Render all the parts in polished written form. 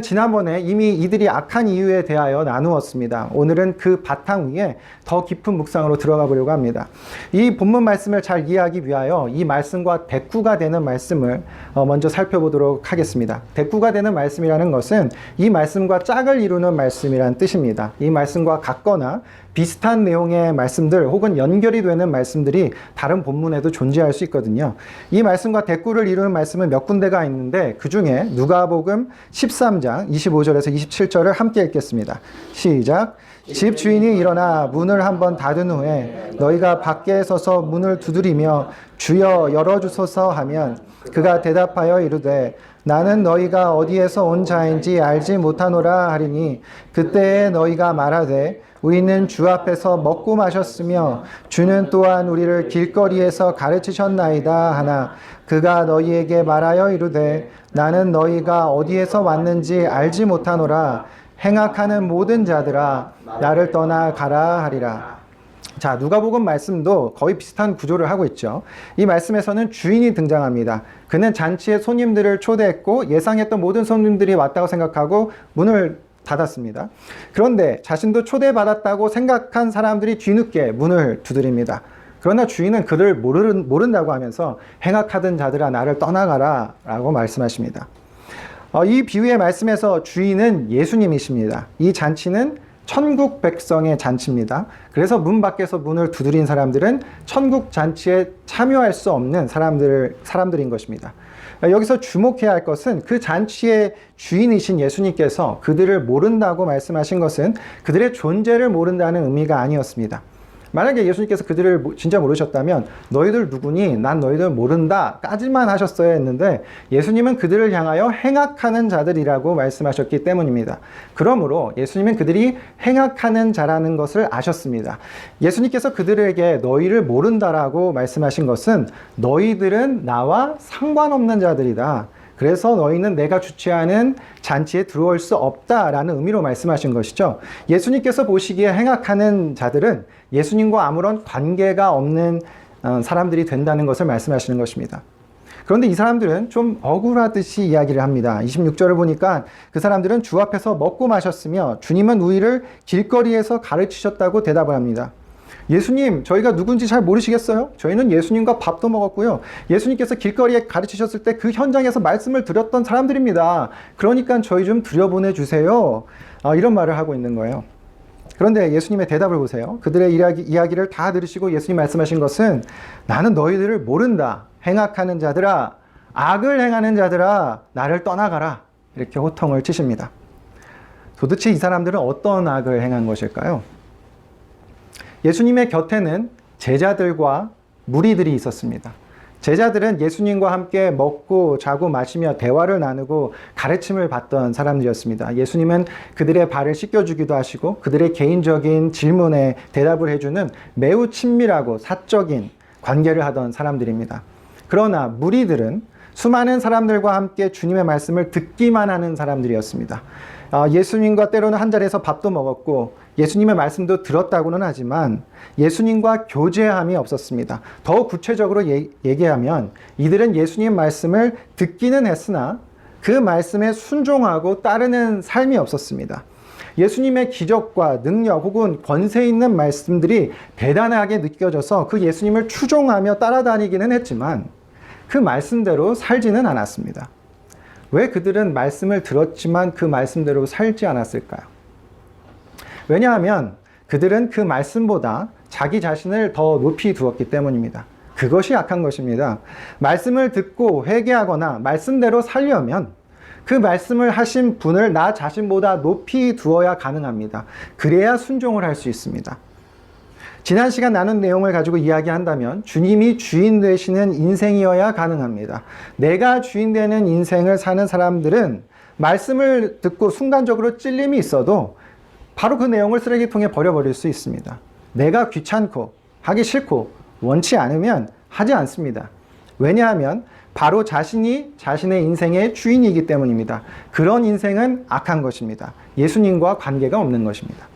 지난번에 이미 이들이 악한 이유에 대하여 나누었습니다. 오늘은 그 바탕 위에 더 깊은 묵상으로 들어가 보려고 합니다. 이 본문 말씀을 잘 이해하기 위하여 이 말씀과 대꾸가 되는 말씀을 먼저 살펴보도록 하겠습니다. 대꾸가 되는 말씀이라는 것은 이 말씀과 짝을 이루는 말씀이란 뜻입니다. 이 말씀과 같거나 비슷한 내용의 말씀들 혹은 연결이 되는 말씀들이 다른 본문에도 존재할 수 있거든요. 이 말씀과 대꾸를 이루는 말씀은 몇 군데가 있는데 그 중에 누가복음 13장 25절에서 27절을 함께 읽겠습니다. 시작. 집 주인이 일어나 문을 한번 닫은 후에 너희가 밖에 서서 문을 두드리며 주여 열어주소서 하면 그가 대답하여 이르되 나는 너희가 어디에서 온 자인지 알지 못하노라 하리니 그때에 너희가 말하되 우리는 주 앞에서 먹고 마셨으며 주는 또한 우리를 길거리에서 가르치셨나이다 하나 그가 너희에게 말하여 이르되 나는 너희가 어디에서 왔는지 알지 못하노라 행악하는 모든 자들아 나를 떠나 가라 하리라. 자, 누가복음 말씀도 거의 비슷한 구조를 하고 있죠. 이 말씀에서는 주인이 등장합니다. 그는 잔치에 손님들을 초대했고 예상했던 모든 손님들이 왔다고 생각하고 문을 닫았습니다. 그런데 자신도 초대받았다고 생각한 사람들이 뒤늦게 문을 두드립니다. 그러나 주인은 그를 모른다고 하면서 행악하던 자들아 나를 떠나가라 라고 말씀하십니다. 이 비유의 말씀에서 주인은 예수님이십니다. 이 잔치는 천국 백성의 잔치입니다. 그래서 문 밖에서 문을 두드린 사람들은 천국 잔치에 참여할 수 없는 사람들인 것입니다. 여기서 주목해야 할 것은 그 잔치의 주인이신 예수님께서 그들을 모른다고 말씀하신 것은 그들의 존재를 모른다는 의미가 아니었습니다. 만약에 예수님께서 그들을 진짜 모르셨다면 너희들 누구니? 난 너희들 모른다 까지만 하셨어야 했는데 예수님은 그들을 향하여 행악하는 자들이라고 말씀하셨기 때문입니다. 그러므로 예수님은 그들이 행악하는 자라는 것을 아셨습니다. 예수님께서 그들에게 너희를 모른다라고 말씀하신 것은 너희들은 나와 상관없는 자들이다. 그래서 너희는 내가 주최하는 잔치에 들어올 수 없다라는 의미로 말씀하신 것이죠. 예수님께서 보시기에 행악하는 자들은 예수님과 아무런 관계가 없는 사람들이 된다는 것을 말씀하시는 것입니다. 그런데 이 사람들은 좀 억울하듯이 이야기를 합니다. 26절을 보니까 그 사람들은 주 앞에서 먹고 마셨으며 주님은 우리를 길거리에서 가르치셨다고 대답을 합니다. 예수님, 저희가 누군지 잘 모르시겠어요? 저희는 예수님과 밥도 먹었고요. 예수님께서 길거리에 가르치셨을 때 그 현장에서 말씀을 드렸던 사람들입니다. 그러니까 저희 좀 들여보내 주세요. 이런 말을 하고 있는 거예요. 그런데 예수님의 대답을 보세요. 그들의 이야기를 다 들으시고 예수님 말씀하신 것은 나는 너희들을 모른다. 행악하는 자들아, 악을 행하는 자들아, 나를 떠나가라. 이렇게 호통을 치십니다. 도대체 이 사람들은 어떤 악을 행한 것일까요? 예수님의 곁에는 제자들과 무리들이 있었습니다. 제자들은 예수님과 함께 먹고 자고 마시며 대화를 나누고 가르침을 받던 사람들이었습니다. 예수님은 그들의 발을 씻겨주기도 하시고 그들의 개인적인 질문에 대답을 해주는 매우 친밀하고 사적인 관계를 하던 사람들입니다. 그러나 무리들은 수많은 사람들과 함께 주님의 말씀을 듣기만 하는 사람들이었습니다. 예수님과 때로는 한 자리에서 밥도 먹었고 예수님의 말씀도 들었다고는 하지만 예수님과 교제함이 없었습니다. 더 구체적으로 얘기하면 이들은 예수님 말씀을 듣기는 했으나 그 말씀에 순종하고 따르는 삶이 없었습니다. 예수님의 기적과 능력 혹은 권세 있는 말씀들이 대단하게 느껴져서 그 예수님을 추종하며 따라다니기는 했지만 그 말씀대로 살지는 않았습니다. 왜 그들은 말씀을 들었지만 그 말씀대로 살지 않았을까요? 왜냐하면 그들은 그 말씀보다 자기 자신을 더 높이 두었기 때문입니다. 그것이 악한 것입니다. 말씀을 듣고 회개하거나 말씀대로 살려면 그 말씀을 하신 분을 나 자신보다 높이 두어야 가능합니다. 그래야 순종을 할 수 있습니다. 지난 시간 나눈 내용을 가지고 이야기한다면 주님이 주인 되시는 인생이어야 가능합니다. 내가 주인 되는 인생을 사는 사람들은 말씀을 듣고 순간적으로 찔림이 있어도 바로 그 내용을 쓰레기통에 버려버릴 수 있습니다. 내가 귀찮고 하기 싫고 원치 않으면 하지 않습니다. 왜냐하면 바로 자신이 자신의 인생의 주인이기 때문입니다. 그런 인생은 악한 것입니다. 예수님과 관계가 없는 것입니다.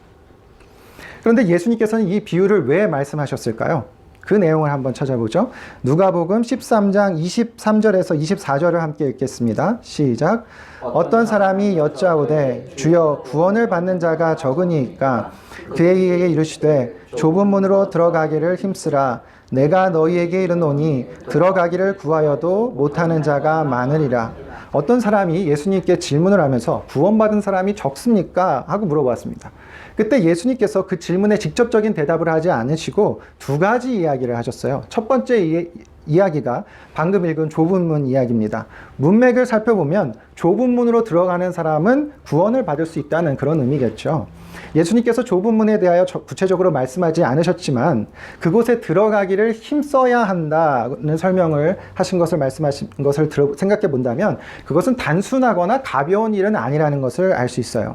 그런데 예수님께서는 이 비유를 왜 말씀하셨을까요? 그 내용을 한번 찾아보죠. 누가복음 13장 23절에서 24절을 함께 읽겠습니다. 시작. 어떤 사람이 여짜오되 주여 구원을 받는 자가 적으니까 그에게 이르시되 좁은 문으로 들어가기를 힘쓰라. 내가 너희에게 이르노니 들어가기를 구하여도 못하는 자가 많으리라. 어떤 사람이 예수님께 질문을 하면서 구원받은 사람이 적습니까? 하고 물어봤습니다. 그때 예수님께서 그 질문에 직접적인 대답을 하지 않으시고 두 가지 이야기를 하셨어요. 첫 번째 이야기가 방금 읽은 좁은 문 이야기입니다. 문맥을 살펴보면 좁은 문으로 들어가는 사람은 구원을 받을 수 있다는 그런 의미겠죠. 예수님께서 좁은 문에 대하여 구체적으로 말씀하지 않으셨지만 그곳에 들어가기를 힘써야 한다는 설명을 하신 것을 말씀하신 것을 생각해 본다면 그것은 단순하거나 가벼운 일은 아니라는 것을 알 수 있어요.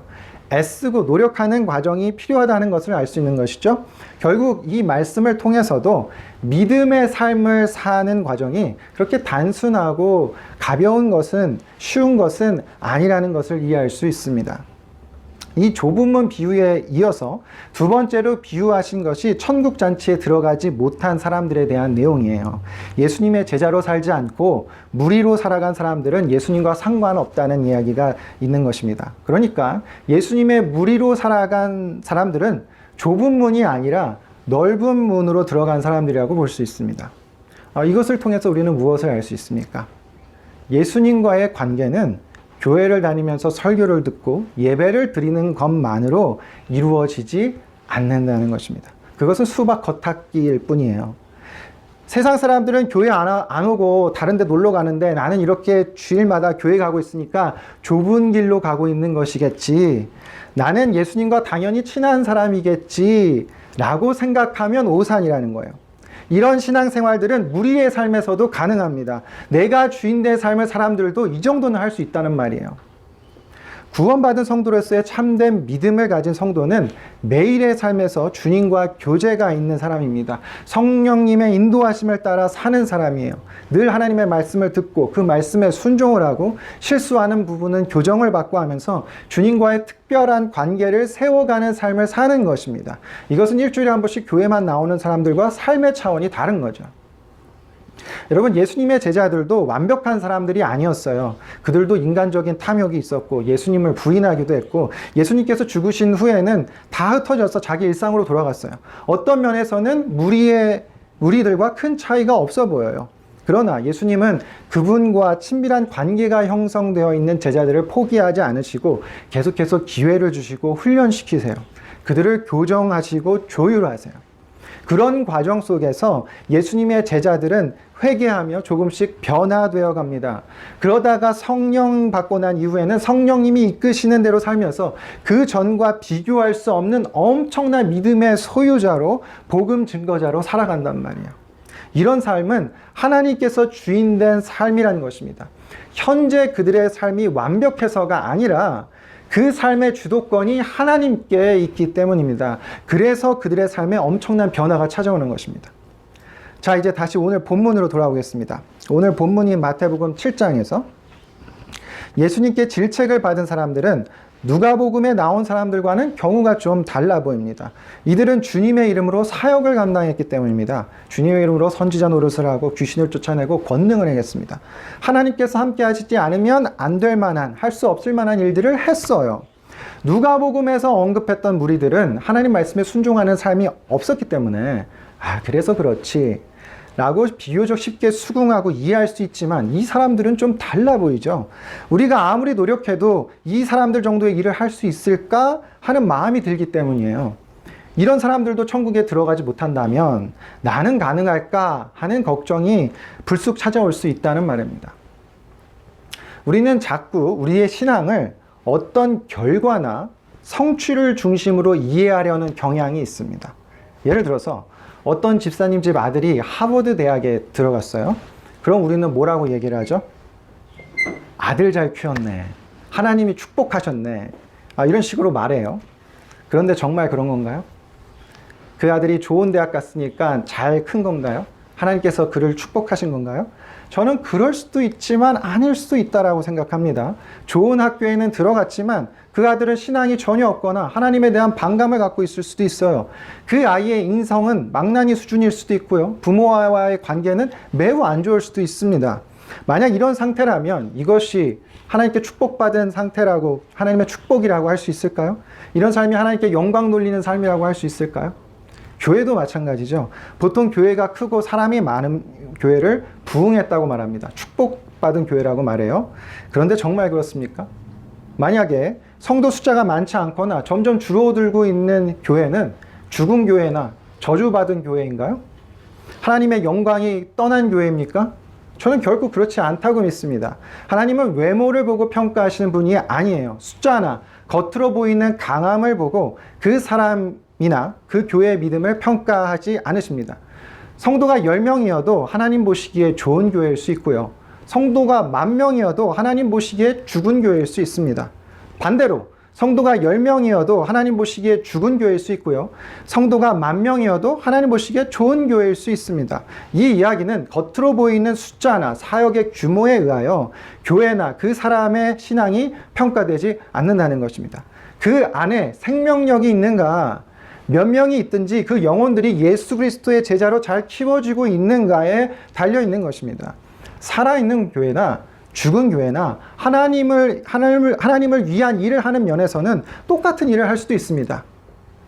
애쓰고 노력하는 과정이 필요하다는 것을 알 수 있는 것이죠. 결국 이 말씀을 통해서도 믿음의 삶을 사는 과정이 그렇게 단순하고 가벼운 것은 쉬운 것은 아니라는 것을 이해할 수 있습니다. 이 좁은 문 비유에 이어서 두 번째로 비유하신 것이 천국잔치에 들어가지 못한 사람들에 대한 내용이에요. 예수님의 제자로 살지 않고 무리로 살아간 사람들은 예수님과 상관없다는 이야기가 있는 것입니다. 그러니까 예수님의 무리로 살아간 사람들은 좁은 문이 아니라 넓은 문으로 들어간 사람들이라고 볼 수 있습니다. 이것을 통해서 우리는 무엇을 알 수 있습니까? 예수님과의 관계는 교회를 다니면서 설교를 듣고 예배를 드리는 것만으로 이루어지지 않는다는 것입니다. 그것은 수박 겉핥기일 뿐이에요. 세상 사람들은 교회 안 오고 다른 데 놀러 가는데 나는 이렇게 주일마다 교회 가고 있으니까 좁은 길로 가고 있는 것이겠지. 나는 예수님과 당연히 친한 사람이겠지 라고 생각하면 오산이라는 거예요. 이런 신앙생활들은 무리의 삶에서도 가능합니다. 내가 주인 된 삶을 사람들도 이 정도는 할 수 있다는 말이에요. 구원받은 성도로서의 참된 믿음을 가진 성도는 매일의 삶에서 주님과 교제가 있는 사람입니다. 성령님의 인도하심을 따라 사는 사람이에요. 늘 하나님의 말씀을 듣고 그 말씀에 순종을 하고 실수하는 부분은 교정을 받고 하면서 주님과의 특별한 관계를 세워가는 삶을 사는 것입니다. 이것은 일주일에 한 번씩 교회만 나오는 사람들과 삶의 차원이 다른 거죠. 여러분, 예수님의 제자들도 완벽한 사람들이 아니었어요. 그들도 인간적인 탐욕이 있었고 예수님을 부인하기도 했고 예수님께서 죽으신 후에는 다 흩어져서 자기 일상으로 돌아갔어요. 어떤 면에서는 무리들과 큰 차이가 없어 보여요. 그러나 예수님은 그분과 친밀한 관계가 형성되어 있는 제자들을 포기하지 않으시고 계속해서 기회를 주시고 훈련시키세요. 그들을 교정하시고 조율하세요. 그런 과정 속에서 예수님의 제자들은 회개하며 조금씩 변화되어 갑니다. 그러다가 성령 받고 난 이후에는 성령님이 이끄시는 대로 살면서 그 전과 비교할 수 없는 엄청난 믿음의 소유자로 복음 증거자로 살아간단 말이에요. 이런 삶은 하나님께서 주인된 삶이라는 것입니다. 현재 그들의 삶이 완벽해서가 아니라 그 삶의 주도권이 하나님께 있기 때문입니다. 그래서 그들의 삶에 엄청난 변화가 찾아오는 것입니다. 자, 이제 다시 오늘 본문으로 돌아오겠습니다. 오늘 본문인 마태복음 7장에서 예수님께 질책을 받은 사람들은 누가복음에 나온 사람들과는 경우가 좀 달라 보입니다. 이들은 주님의 이름으로 사역을 감당했기 때문입니다. 주님의 이름으로 선지자 노릇을 하고 귀신을 쫓아내고 권능을 행했습니다. 하나님께서 함께 하시지 않으면 안 될 만한, 할 수 없을 만한 일들을 했어요. 누가복음에서 언급했던 무리들은 하나님 말씀에 순종하는 삶이 없었기 때문에 그래서 그렇지 라고 비교적 쉽게 수긍하고 이해할 수 있지만 이 사람들은 좀 달라 보이죠. 우리가 아무리 노력해도 이 사람들 정도의 일을 할 수 있을까 하는 마음이 들기 때문이에요. 이런 사람들도 천국에 들어가지 못한다면 나는 가능할까 하는 걱정이 불쑥 찾아올 수 있다는 말입니다. 우리는 자꾸 우리의 신앙을 어떤 결과나 성취를 중심으로 이해하려는 경향이 있습니다. 예를 들어서 어떤 집사님 집 아들이 하버드 대학에 들어갔어요. 그럼 우리는 뭐라고 얘기를 하죠? 아들 잘 키웠네. 하나님이 축복하셨네. 이런 식으로 말해요. 그런데 정말 그런 건가요? 그 아들이 좋은 대학 갔으니까 잘 큰 건가요? 하나님께서 그를 축복하신 건가요? 저는 그럴 수도 있지만 아닐 수도 있다라고 생각합니다. 좋은 학교에는 들어갔지만 그 아들은 신앙이 전혀 없거나 하나님에 대한 반감을 갖고 있을 수도 있어요. 그 아이의 인성은 망나니 수준일 수도 있고요. 부모와의 관계는 매우 안 좋을 수도 있습니다. 만약 이런 상태라면 이것이 하나님께 축복받은 상태라고, 하나님의 축복이라고 할 수 있을까요? 이런 삶이 하나님께 영광 돌리는 삶이라고 할 수 있을까요? 교회도 마찬가지죠. 보통 교회가 크고 사람이 많은 교회를 부흥했다고 말합니다. 축복받은 교회라고 말해요. 그런데 정말 그렇습니까? 만약에 성도 숫자가 많지 않거나 점점 줄어들고 있는 교회는 죽은 교회나 저주받은 교회인가요? 하나님의 영광이 떠난 교회입니까? 저는 결코 그렇지 않다고 믿습니다. 하나님은 외모를 보고 평가하시는 분이 아니에요. 숫자나 겉으로 보이는 강함을 보고 그 사람이나 그 교회의 믿음을 평가하지 않으십니다. 성도가 10명이어도 하나님 보시기에 좋은 교회일 수 있고요. 성도가 10,000명이어도 하나님 보시기에 죽은 교회일 수 있습니다. 반대로 성도가 10명이어도 하나님 보시기에 죽은 교회일 수 있고요. 성도가 10,000명이어도 하나님 보시기에 좋은 교회일 수 있습니다. 이 이야기는 겉으로 보이는 숫자나 사역의 규모에 의하여 교회나 그 사람의 신앙이 평가되지 않는다는 것입니다. 그 안에 생명력이 있는가, 몇 명이 있든지 그 영혼들이 예수 그리스도의 제자로 잘 키워지고 있는가에 달려있는 것입니다. 살아있는 교회나 죽은 교회나 하나님을 위한 일을 하는 면에서는 똑같은 일을 할 수도 있습니다.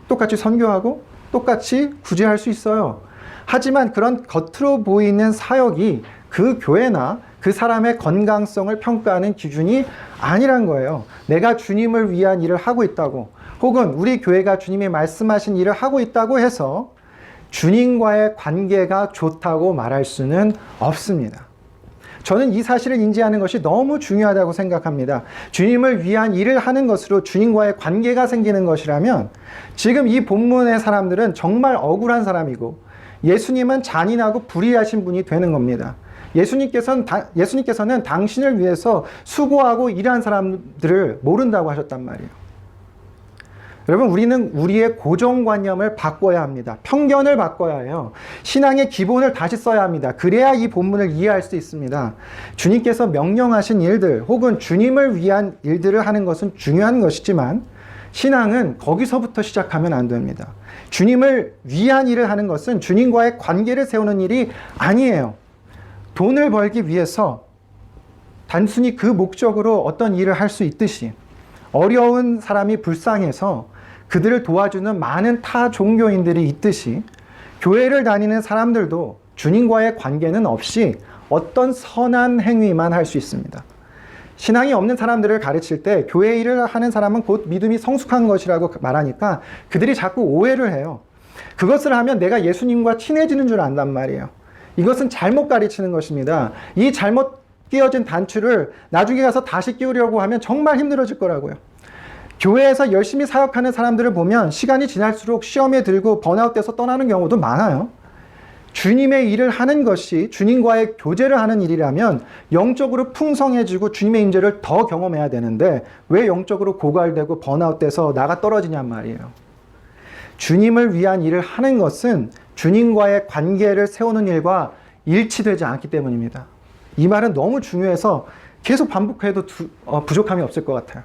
똑같이 선교하고 똑같이 구제할 수 있어요. 하지만 그런 겉으로 보이는 사역이 그 교회나 그 사람의 건강성을 평가하는 기준이 아니란 거예요. 내가 주님을 위한 일을 하고 있다고, 혹은 우리 교회가 주님이 말씀하신 일을 하고 있다고 해서 주님과의 관계가 좋다고 말할 수는 없습니다. 저는 이 사실을 인지하는 것이 너무 중요하다고 생각합니다. 주님을 위한 일을 하는 것으로 주님과의 관계가 생기는 것이라면 지금 이 본문의 사람들은 정말 억울한 사람이고 예수님은 잔인하고 불의하신 분이 되는 겁니다. 예수님께서는 당신을 위해서 수고하고 일한 사람들을 모른다고 하셨단 말이에요. 여러분, 우리는 우리의 고정관념을 바꿔야 합니다. 편견을 바꿔야 해요. 신앙의 기본을 다시 써야 합니다. 그래야 이 본문을 이해할 수 있습니다. 주님께서 명령하신 일들 혹은 주님을 위한 일들을 하는 것은 중요한 것이지만 신앙은 거기서부터 시작하면 안 됩니다. 주님을 위한 일을 하는 것은 주님과의 관계를 세우는 일이 아니에요. 돈을 벌기 위해서 단순히 그 목적으로 어떤 일을 할 수 있듯이 어려운 사람이 불쌍해서 그들을 도와주는 많은 타 종교인들이 있듯이 교회를 다니는 사람들도 주님과의 관계는 없이 어떤 선한 행위만 할 수 있습니다. 신앙이 없는 사람들을 가르칠 때 교회 일을 하는 사람은 곧 믿음이 성숙한 것이라고 말하니까 그들이 자꾸 오해를 해요. 그것을 하면 내가 예수님과 친해지는 줄 안단 말이에요. 이것은 잘못 가르치는 것입니다. 이 잘못 끼워진 단추를 나중에 가서 다시 끼우려고 하면 정말 힘들어질 거라고요. 교회에서 열심히 사역하는 사람들을 보면 시간이 지날수록 시험에 들고 번아웃돼서 떠나는 경우도 많아요. 주님의 일을 하는 것이 주님과의 교제를 하는 일이라면 영적으로 풍성해지고 주님의 임재를 더 경험해야 되는데 왜 영적으로 고갈되고 번아웃돼서 나가 떨어지냔 말이에요. 주님을 위한 일을 하는 것은 주님과의 관계를 세우는 일과 일치되지 않기 때문입니다. 이 말은 너무 중요해서 계속 반복해도 부족함이 없을 것 같아요.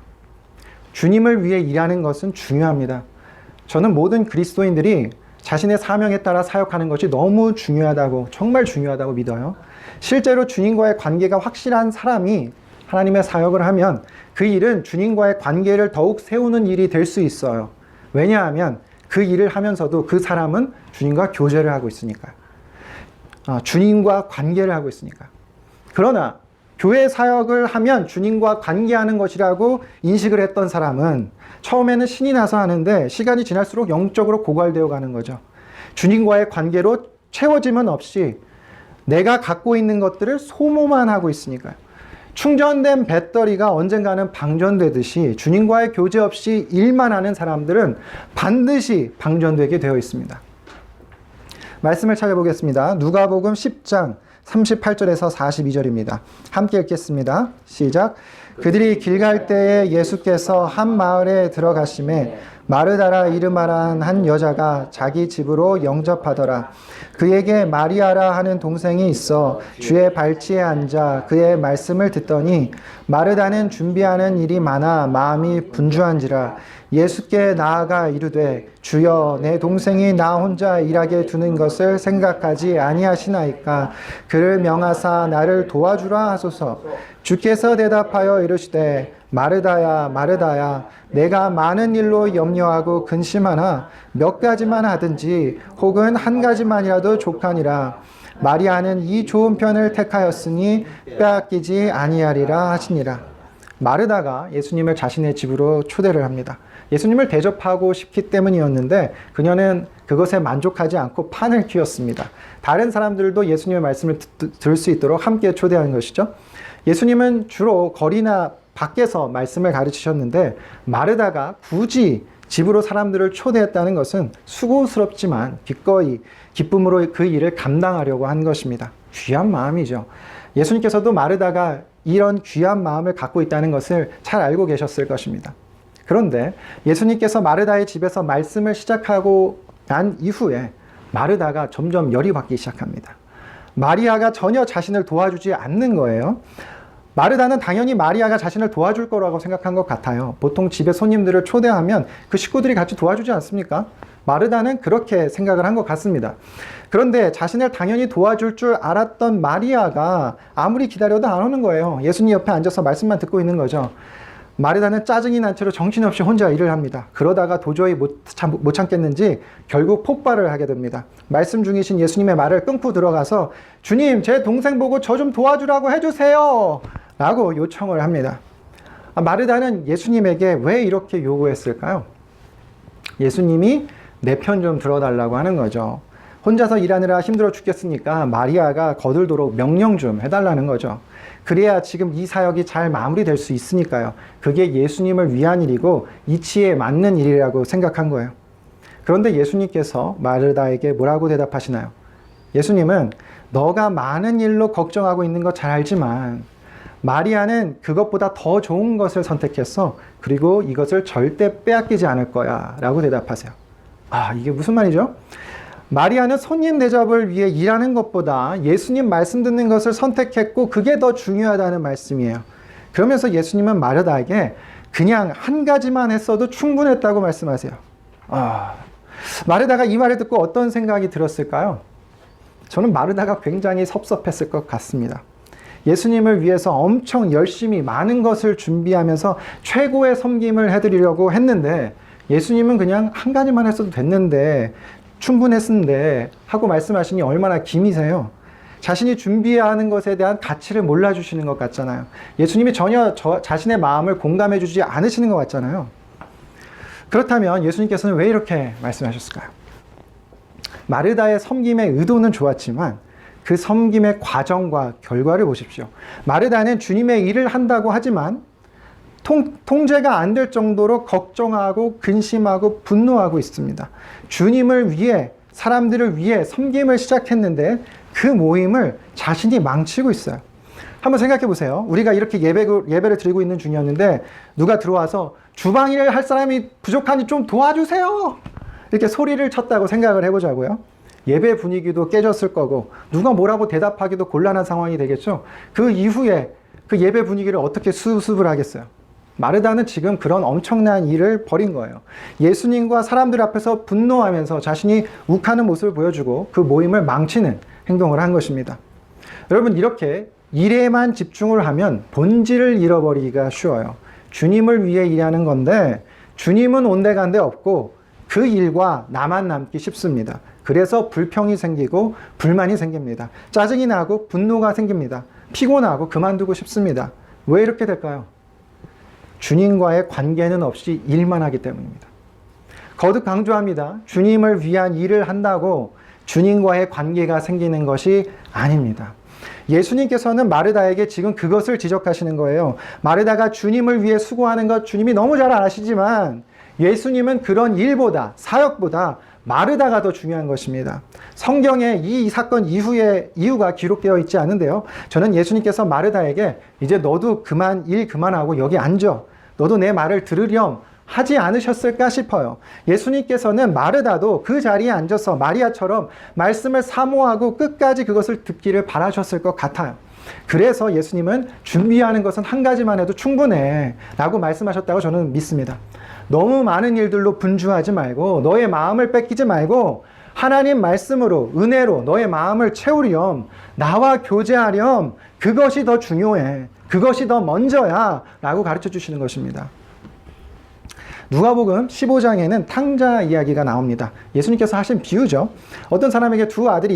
주님을 위해 일하는 것은 중요합니다. 저는 모든 그리스도인들이 자신의 사명에 따라 사역하는 것이 너무 중요하다고, 정말 중요하다고 믿어요. 실제로 주님과의 관계가 확실한 사람이 하나님의 사역을 하면 그 일은 주님과의 관계를 더욱 세우는 일이 될 수 있어요. 왜냐하면 그 일을 하면서도 그 사람은 주님과 교제를 하고 있으니까요. 주님과 관계를 하고 있으니까. 그러나 교회 사역을 하면 주님과 관계하는 것이라고 인식을 했던 사람은 처음에는 신이 나서 하는데 시간이 지날수록 영적으로 고갈되어 가는 거죠. 주님과의 관계로 채워짐은 없이 내가 갖고 있는 것들을 소모만 하고 있으니까요. 충전된 배터리가 언젠가는 방전되듯이 주님과의 교제 없이 일만 하는 사람들은 반드시 방전되게 되어 있습니다. 말씀을 찾아보겠습니다. 누가복음 10장 38절에서 42절입니다. 함께 읽겠습니다. 시작. 그들이 길 갈 때에 예수께서 한 마을에 들어가심에 마르다라 이르마란 한 여자가 자기 집으로 영접하더라. 그에게 마리아라 하는 동생이 있어 주의 발치에 앉아 그의 말씀을 듣더니 마르다는 준비하는 일이 많아 마음이 분주한지라. 예수께 나아가 이르되 주여 내 동생이 나 혼자 일하게 두는 것을 생각하지 아니하시나이까. 그를 명하사 나를 도와주라 하소서. 주께서 대답하여 이르시되 마르다야 마르다야 내가 많은 일로 염려하고 근심하나 몇 가지만 하든지 혹은 한 가지만이라도 족하니라. 마리아는 이 좋은 편을 택하였으니 빼앗기지 아니하리라 하시니라. 마르다가 예수님을 자신의 집으로 초대를 합니다. 예수님을 대접하고 싶기 때문이었는데 그녀는 그것에 만족하지 않고 판을 키웠습니다. 다른 사람들도 예수님의 말씀을 들을 수 있도록 함께 초대하는 것이죠. 예수님은 주로 거리나 밖에서 말씀을 가르치셨는데 마르다가 굳이 집으로 사람들을 초대했다는 것은 수고스럽지만 기꺼이 기쁨으로 그 일을 감당하려고 한 것입니다. 귀한 마음이죠. 예수님께서도 마르다가 이런 귀한 마음을 갖고 있다는 것을 잘 알고 계셨을 것입니다. 그런데 예수님께서 마르다의 집에서 말씀을 시작하고 난 이후에 마르다가 점점 열이 받기 시작합니다. 마리아가 전혀 자신을 도와주지 않는 거예요. 마르다는 당연히 마리아가 자신을 도와줄 거라고 생각한 것 같아요. 보통 집에 손님들을 초대하면 그 식구들이 같이 도와주지 않습니까? 마르다는 그렇게 생각을 한 것 같습니다. 그런데 자신을 당연히 도와줄 줄 알았던 마리아가 아무리 기다려도 안 오는 거예요. 예수님 옆에 앉아서 말씀만 듣고 있는 거죠. 마르다는 짜증이 난 채로 정신없이 혼자 일을 합니다. 그러다가 도저히 못 참겠는지 결국 폭발을 하게 됩니다. 말씀 중이신 예수님의 말을 끊고 들어가서 주님, 제 동생 보고 저 좀 도와주라고 해주세요 라고 요청을 합니다. 마르다는 예수님에게 왜 이렇게 요구했을까요? 예수님이 내 편 좀 들어달라고 하는 거죠. 혼자서 일하느라 힘들어 죽겠으니까 마리아가 거들도록 명령 좀 해달라는 거죠. 그래야 지금 이 사역이 잘 마무리될 수 있으니까요. 그게 예수님을 위한 일이고 이치에 맞는 일이라고 생각한 거예요. 그런데 예수님께서 마르다에게 뭐라고 대답하시나요? 예수님은 너가 많은 일로 걱정하고 있는 거 잘 알지만 마리아는 그것보다 더 좋은 것을 선택했어. 그리고 이것을 절대 빼앗기지 않을 거야 라고 대답하세요. 이게 무슨 말이죠? 마리아는 손님 대접을 위해 일하는 것보다 예수님 말씀 듣는 것을 선택했고 그게 더 중요하다는 말씀이에요. 그러면서 예수님은 마르다에게 그냥 한 가지만 했어도 충분했다고 말씀하세요. 마르다가 이 말을 듣고 어떤 생각이 들었을까요? 저는 마르다가 굉장히 섭섭했을 것 같습니다. 예수님을 위해서 엄청 열심히 많은 것을 준비하면서 최고의 섬김을 해드리려고 했는데 예수님은 그냥 한 가지만 했어도 됐는데 충분했는데 하고 말씀하시니 얼마나 기미세요. 자신이 준비해야 하는 것에 대한 가치를 몰라주시는 것 같잖아요. 예수님이 전혀 자신의 마음을 공감해 주지 않으시는 것 같잖아요. 그렇다면 예수님께서는 왜 이렇게 말씀하셨을까요? 마르다의 섬김의 의도는 좋았지만 그 섬김의 과정과 결과를 보십시오. 마르다는 주님의 일을 한다고 하지만 통제가 안 될 정도로 걱정하고 근심하고 분노하고 있습니다. 주님을 위해, 사람들을 위해 섬김을 시작했는데 그 모임을 자신이 망치고 있어요. 한번 생각해 보세요. 우리가 이렇게 예배를 드리고 있는 중이었는데 누가 들어와서 주방 일을 할 사람이 부족하니 좀 도와주세요 이렇게 소리를 쳤다고 생각을 해보자고요. 예배 분위기도 깨졌을 거고 누가 뭐라고 대답하기도 곤란한 상황이 되겠죠. 그 이후에 그 예배 분위기를 어떻게 수습을 하겠어요? 마르다는 지금 그런 엄청난 일을 벌인 거예요. 예수님과 사람들 앞에서 분노하면서 자신이 욱하는 모습을 보여주고 그 모임을 망치는 행동을 한 것입니다. 여러분, 이렇게 일에만 집중을 하면 본질을 잃어버리기가 쉬워요. 주님을 위해 일하는 건데 주님은 온데간데 없고 그 일과 나만 남기 쉽습니다. 그래서 불평이 생기고 불만이 생깁니다. 짜증이 나고 분노가 생깁니다. 피곤하고 그만두고 싶습니다. 왜 이렇게 될까요? 주님과의 관계는 없이 일만 하기 때문입니다. 거듭 강조합니다. 주님을 위한 일을 한다고 주님과의 관계가 생기는 것이 아닙니다. 예수님께서는 마르다에게 지금 그것을 지적하시는 거예요. 마르다가 주님을 위해 수고하는 것 주님이 너무 잘 아시지만 예수님은 그런 일보다, 사역보다 마르다가 더 중요한 것입니다. 성경에 이 사건 이유가 기록되어 있지 않은데요. 저는 예수님께서 마르다에게 이제 너도 일 그만하고 여기 앉아. 너도 내 말을 들으렴 하지 않으셨을까 싶어요. 예수님께서는 마르다도 그 자리에 앉아서 마리아처럼 말씀을 사모하고 끝까지 그것을 듣기를 바라셨을 것 같아요. 그래서 예수님은 준비하는 것은 한 가지만 해도 충분해 라고 말씀하셨다고 저는 믿습니다. 너무 많은 일들로 분주하지 말고 너의 마음을 뺏기지 말고 하나님 말씀으로 은혜로 너의 마음을 채우렴, 나와 교제하렴, 그것이 더 중요해, 그것이 더 먼저야 라고 가르쳐 주시는 것입니다. 누가복음 15장에는 탕자 이야기가 나옵니다. 예수님께서 하신 비유죠. 어떤 사람에게 두 아들이